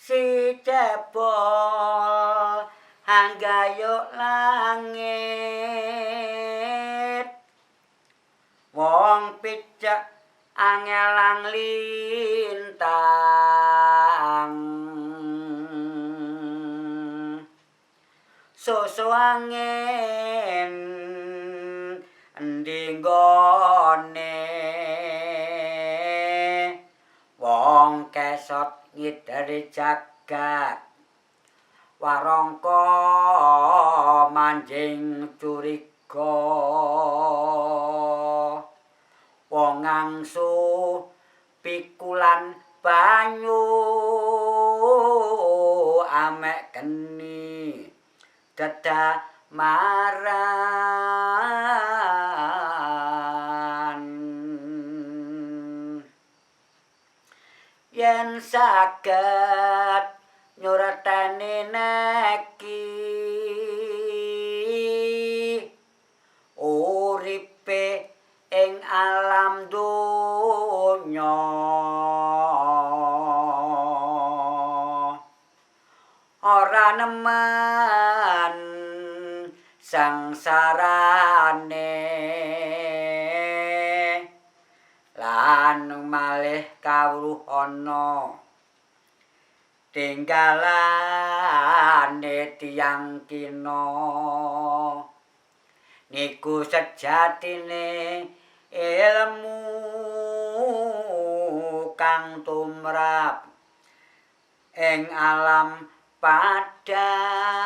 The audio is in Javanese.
si cebol anggayuk langit Wong picek angelang lintang Susuh angin endi nggone Wong kesot ngideri jagat Warangka manjing curiga Wong ngangsu pikulan banyu Amek geni dedamaran yen saget ngerteni neki Uripe ing alam donya ora nemen sangsarane lan malih kawruh ana tinggalane tiyang kina niku sejatine ilmu kang tumrap ing alam padang